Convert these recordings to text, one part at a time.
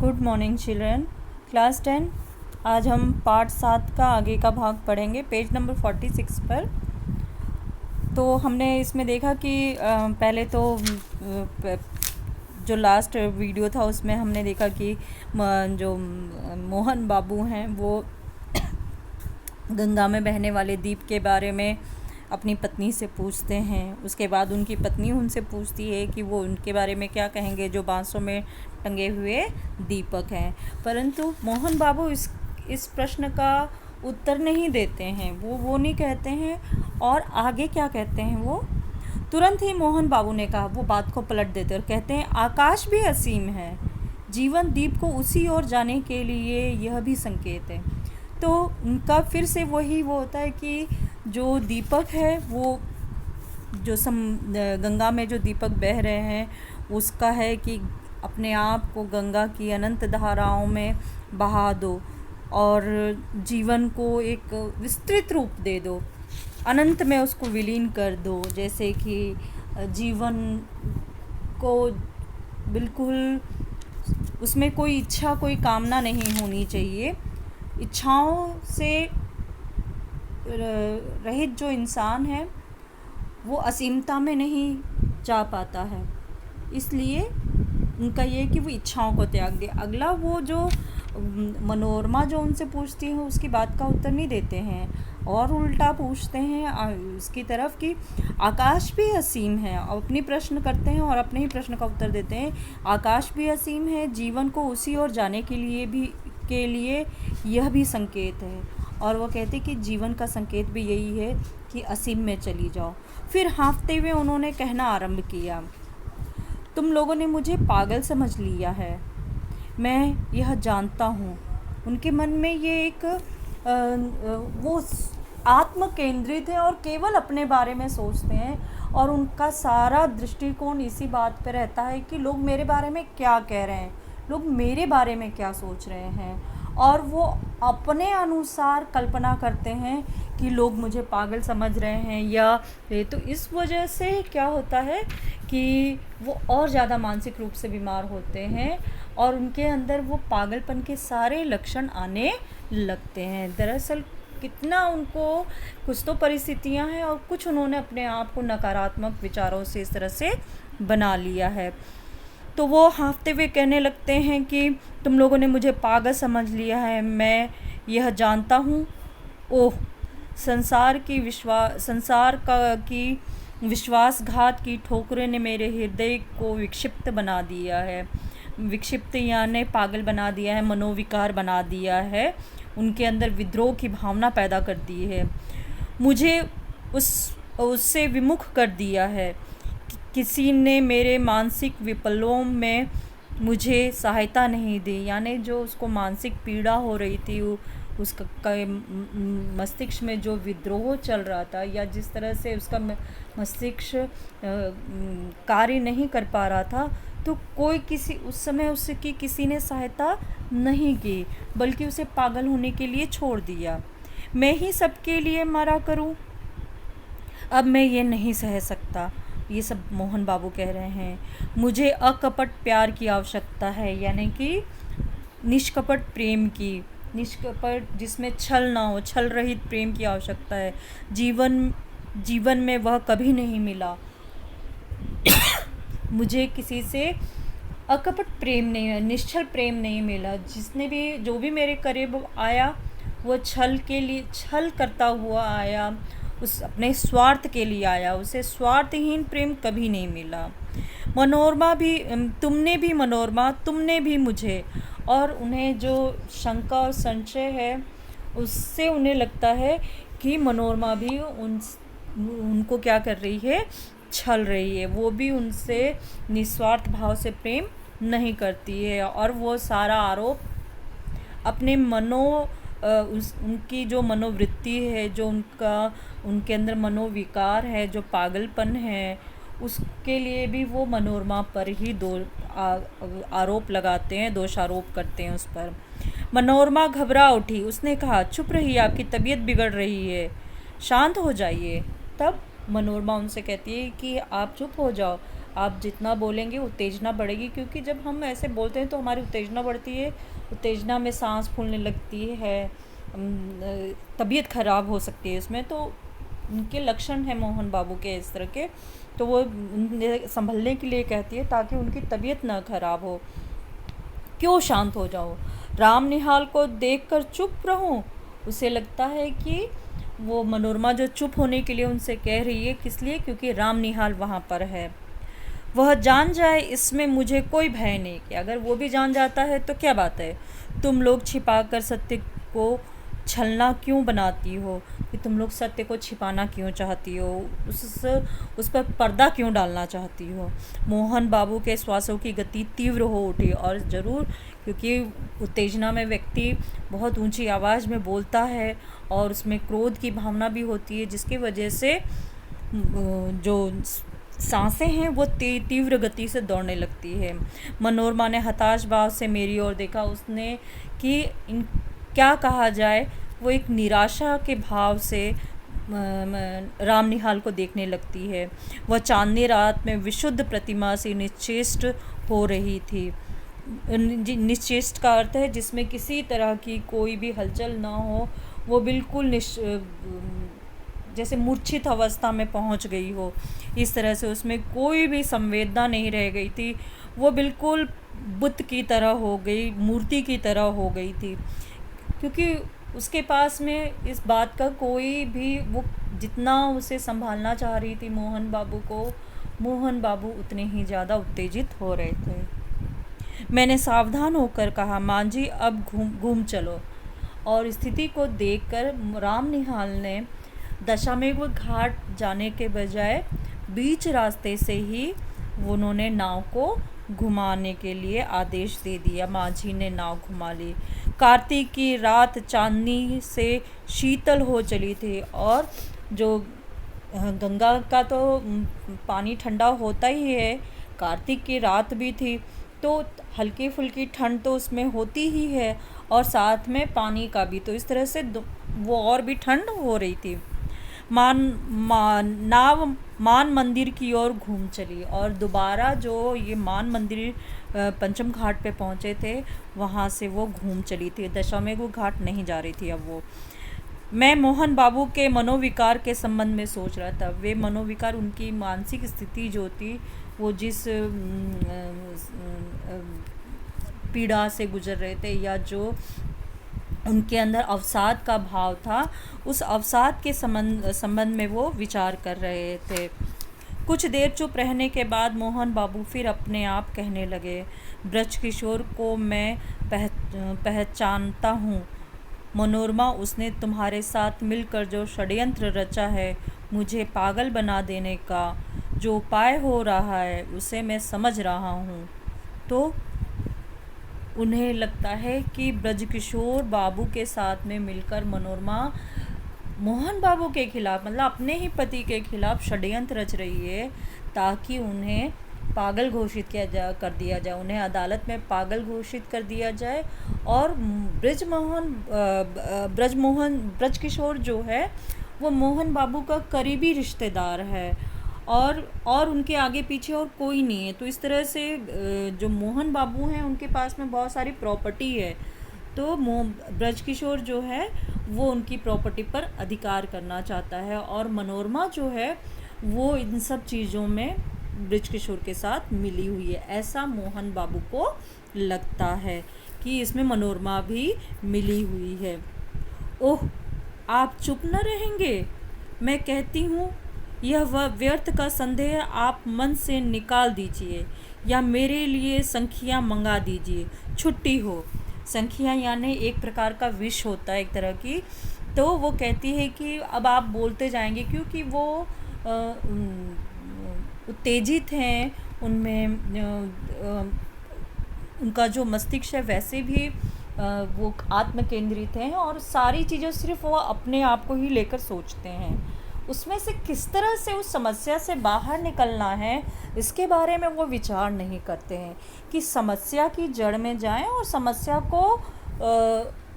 Good morning children. Class 10। आज हम part 7 का आगे का भाग पढ़ेंगे पेज नंबर 46 पर। तो हमने इसमें देखा कि पहले तो जो लास्ट वीडियो था उसमें हमने देखा कि जो मोहन बाबू हैं वो गंगा में बहने वाले दीप के बारे में अपनी पत्नी से पूछते हैं। उसके बाद उनकी पत्नी उनसे पूछती है कि वो उनके बारे में क्या कहेंगे जो बांसों में टंगे हुए दीपक हैं। परंतु मोहन बाबू इस प्रश्न का उत्तर नहीं देते हैं, वो नहीं कहते हैं। और आगे क्या कहते हैं, वो तुरंत ही मोहन बाबू ने कहा, वो बात को पलट देते और कहते हैं आकाश भी असीम है, जीवन दीप को उसी ओर जाने के लिए यह भी संकेत है। तो उनका फिर से वही वो होता है कि जो दीपक है वो जो गंगा में जो दीपक बह रहे हैं उसका है कि अपने आप को गंगा की अनंत धाराओं में बहा दो और जीवन को एक विस्तृत रूप दे दो, अनंत में उसको विलीन कर दो। जैसे कि जीवन को बिल्कुल उसमें कोई इच्छा कोई कामना नहीं होनी चाहिए। इच्छाओं से रहित जो इंसान है वो असीमता में नहीं जा पाता है, इसलिए उनका ये है कि वो इच्छाओं को त्याग दे। अगला वो जो मनोरमा जो उनसे पूछती है उसकी बात का उत्तर नहीं देते हैं और उल्टा पूछते हैं उसकी तरफ कि आकाश भी असीम है। अपनी प्रश्न करते हैं और अपने ही प्रश्न का उत्तर देते हैं, आकाश भी असीम है, जीवन को उसी ओर जाने के लिए यह भी संकेत है। और वो कहते कि जीवन का संकेत भी यही है कि असीम में चली जाओ। फिर हाँफते हुए उन्होंने कहना आरंभ किया, तुम लोगों ने मुझे पागल समझ लिया है, मैं यह जानता हूँ। उनके मन में ये एक वो आत्म केंद्रित है और केवल अपने बारे में सोचते हैं और उनका सारा दृष्टिकोण इसी बात पर रहता है कि लोग मेरे बारे में क्या कह रहे हैं, लोग मेरे बारे में क्या सोच रहे हैं। और वो अपने अनुसार कल्पना करते हैं कि लोग मुझे पागल समझ रहे हैं या ये। तो इस वजह से क्या होता है कि वो और ज़्यादा मानसिक रूप से बीमार होते हैं और उनके अंदर वो पागलपन के सारे लक्षण आने लगते हैं। दरअसल कितना उनको कुछ तो परिस्थितियां हैं और कुछ उन्होंने अपने आप को नकारात्मक विचारों से इस तरह से बना लिया है। तो वो हाँफते हुए कहने लगते हैं कि तुम लोगों ने मुझे पागल समझ लिया है, मैं यह जानता हूँ। ओह, संसार की विश्वासघात की ठोकरें ने मेरे हृदय को विक्षिप्त बना दिया है। विक्षिप्त यानी पागल बना दिया है, मनोविकार बना दिया है, उनके अंदर विद्रोह की भावना पैदा कर दी है, मुझे उससे विमुख कर दिया है। किसी ने मेरे मानसिक विप्लवों में मुझे सहायता नहीं दी, यानी जो उसको मानसिक पीड़ा हो रही थी, उसका मस्तिष्क में जो विद्रोह चल रहा था या जिस तरह से उसका मस्तिष्क कार्य नहीं कर पा रहा था, तो उस समय उसकी किसी ने सहायता नहीं की बल्कि उसे पागल होने के लिए छोड़ दिया। मैं ही सबके लिए मरा करूं, अब मैं ये नहीं सह सकता। ये सब मोहन बाबू कह रहे हैं। मुझे अकपट प्यार की आवश्यकता है, यानी कि निष्कपट प्रेम की, निष्कपट जिसमें छल ना हो, छल रहित प्रेम की आवश्यकता है। जीवन में वह कभी नहीं मिला। मुझे किसी से अकपट प्रेम नहीं, निश्चल प्रेम नहीं मिला। जो भी मेरे करीब आया वो छल करता हुआ आया, उस अपने स्वार्थ के लिए आया, उसे स्वार्थहीन प्रेम कभी नहीं मिला। तुमने भी मुझे। और उन्हें जो शंका और संशय है उससे उन्हें लगता है कि मनोरमा भी उनको क्या कर रही है, छल रही है। वो भी उनसे निस्वार्थ भाव से प्रेम नहीं करती है और वो सारा आरोप अपने उनकी जो मनोवृत्ति है, जो उनके अंदर मनोविकार है, जो पागलपन है, उसके लिए भी वो मनोरमा पर ही आरोप लगाते हैं, दोषारोप करते हैं उस पर। मनोरमा घबरा उठी, उसने कहा, चुप रहिए, आपकी तबीयत बिगड़ रही है, शांत हो जाइए। तब मनोरमा उनसे कहती है कि आप चुप हो जाओ, आप जितना बोलेंगे उत्तेजना बढ़ेगी, क्योंकि जब हम ऐसे बोलते हैं तो हमारी उत्तेजना बढ़ती है, उत्तेजना में सांस फूलने लगती है, तबीयत ख़राब हो सकती है इसमें। तो उनके लक्षण हैं मोहन बाबू के इस तरह के, तो वो उन्हें संभलने के लिए कहती है ताकि उनकी तबीयत ना ख़राब हो। क्यों शांत हो जाओ, राम निहाल को देखकर चुप रहूं। उसे लगता है कि वो मनोरमा जो चुप होने के लिए उनसे कह रही है, किस लिए, क्योंकि राम निहाल वहाँ पर है। वह जान जाए इसमें मुझे कोई भय नहीं, कि अगर वो भी जान जाता है तो क्या बात है, तुम लोग छिपाकर सत्य को छलना क्यों बनाती हो, कि तुम लोग सत्य को छिपाना क्यों चाहती हो, उस पर पर्दा क्यों डालना चाहती हो। मोहन बाबू के श्वासों की गति तीव्र हो उठी, और ज़रूर क्योंकि उत्तेजना में व्यक्ति बहुत ऊंची आवाज़ में बोलता है और उसमें क्रोध की भावना भी होती है, जिसकी वजह से जो सांसें हैं वो तीव्र गति से दौड़ने लगती है। मनोरमा ने हताश भाव से मेरी ओर देखा। उसने कि इन क्या कहा जाए, वो एक निराशा के भाव से राम निहाल को देखने लगती है। वह चांदनी रात में विशुद्ध प्रतिमा से निश्चेष्ट हो रही थी। निश्चेष्ट का अर्थ है जिसमें किसी तरह की कोई भी हलचल ना हो, वो बिल्कुल जैसे मूर्छित अवस्था में पहुंच गई हो, इस तरह से उसमें कोई भी संवेदना नहीं रह गई थी। वो बिल्कुल बुद्ध की तरह हो गई, मूर्ति की तरह हो गई थी, क्योंकि उसके पास में इस बात का कोई भी, वो जितना उसे संभालना चाह रही थी मोहन बाबू को, मोहन बाबू उतने ही ज़्यादा उत्तेजित हो रहे थे। मैंने सावधान होकर कहा, मां जी अब घूम चलो। और स्थिति को देखकर राम निहाल ने दशामेघ घाट जाने के बजाय बीच रास्ते से ही उन्होंने नाव को घुमाने के लिए आदेश दे दिया। माझी ने नाव घुमा ली। कार्तिक की रात चांदनी से शीतल हो चली थी, और जो गंगा का तो पानी ठंडा होता ही है, कार्तिक की रात भी थी तो हल्की फुल्की ठंड तो उसमें होती ही है, और साथ में पानी का भी, तो इस तरह से वो और भी ठंड हो रही थी। नाव मान मंदिर की ओर घूम चली, और दोबारा जो ये मान मंदिर पंचम घाट पे पहुँचे थे वहाँ से वो घूम चली थी, दशामेघ घाट नहीं जा रही थी अब वो। मैं मोहन बाबू के मनोविकार के संबंध में सोच रहा था। वे मनोविकार, उनकी मानसिक स्थिति जो थी, वो जिस पीड़ा से गुजर रहे थे, या जो उनके अंदर अवसाद का भाव था, उस अवसाद के संबंध में वो विचार कर रहे थे। कुछ देर चुप रहने के बाद मोहन बाबू फिर अपने आप कहने लगे, ब्रज किशोर को मैं पहचानता हूँ मनोरमा, उसने तुम्हारे साथ मिलकर जो षड्यंत्र रचा है मुझे पागल बना देने का, जो उपाय हो रहा है उसे मैं समझ रहा हूँ। तो उन्हें लगता है कि ब्रजकिशोर बाबू के साथ में मिलकर मनोरमा मोहन बाबू के खिलाफ, मतलब अपने ही पति के खिलाफ षड्यंत्र रच रही है, ताकि उन्हें पागल घोषित कर दिया जाए, उन्हें अदालत में पागल घोषित कर दिया जाए। और ब्रजकिशोर जो है वो मोहन बाबू का करीबी रिश्तेदार है, और उनके आगे पीछे और कोई नहीं है। तो इस तरह से जो मोहन बाबू हैं उनके पास में बहुत सारी प्रॉपर्टी है, तो ब्रजकिशोर जो है वो उनकी प्रॉपर्टी पर अधिकार करना चाहता है, और मनोरमा जो है वो इन सब चीज़ों में ब्रजकिशोर के साथ मिली हुई है। ऐसा मोहन बाबू को लगता है कि इसमें मनोरमा भी मिली हुई है। ओह, आप चुप न रहेंगे? मैं कहती हूँ यह वह व्यर्थ का संदेह आप मन से निकाल दीजिए, या मेरे लिए संखियाँ मंगा दीजिए, छुट्टी हो। संखियाँ यानी एक प्रकार का विष होता है, एक तरह की। तो वो कहती है कि अब आप बोलते जाएंगे, क्योंकि वो उत्तेजित हैं, उनमें उनका जो मस्तिष्क है वैसे भी वो आत्म केंद्रित हैं, और सारी चीज़ें सिर्फ वो अपने आप को ही लेकर सोचते हैं। उसमें से किस तरह से उस समस्या से बाहर निकलना है, इसके बारे में वो विचार नहीं करते हैं, कि समस्या की जड़ में जाएं और समस्या को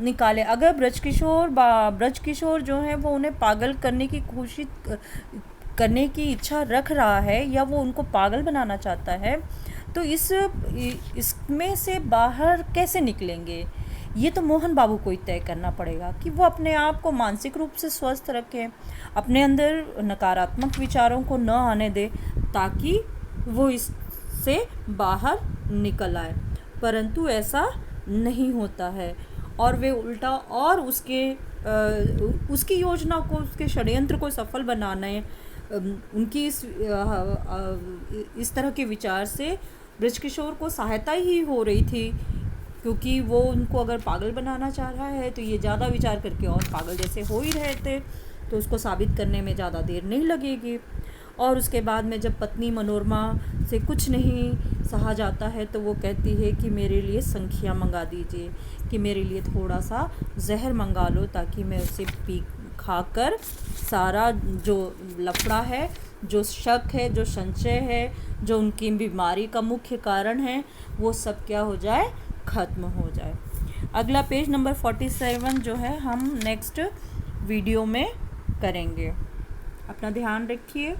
निकालें। अगर ब्रजकिशोर जो हैं वो उन्हें पागल करने की करने की इच्छा रख रहा है या वो उनको पागल बनाना चाहता है, तो इसमें से बाहर कैसे निकलेंगे? ये तो मोहन बाबू को ही तय करना पड़ेगा कि वो अपने आप को मानसिक रूप से स्वस्थ रखें, अपने अंदर नकारात्मक विचारों को न आने दे, ताकि वो इससे बाहर निकल आए। परंतु ऐसा नहीं होता है और वे उल्टा और उसकी योजना को, उसके षड्यंत्र को सफल बनाने, उनकी इस तरह के विचार से बृजकिशोर को सहायता ही हो रही थी, क्योंकि वो उनको अगर पागल बनाना चाह रहा है तो ये ज़्यादा विचार करके और पागल जैसे हो ही रहे थे, तो उसको साबित करने में ज़्यादा देर नहीं लगेगी। और उसके बाद में जब पत्नी मनोरमा से कुछ नहीं सहा जाता है तो वो कहती है कि मेरे लिए संखिया मंगा दीजिए, कि मेरे लिए थोड़ा सा जहर मंगा लो, ताकि मैं उसे पी खाकर सारा जो लफड़ा है, जो शक है, जो संशय है, जो उनकी बीमारी का मुख्य कारण है, वो सब क्या हो जाए, ख़त्म हो जाए। अगला पेज नंबर 47 जो है हम नेक्स्ट वीडियो में करेंगे। अपना ध्यान रखिए।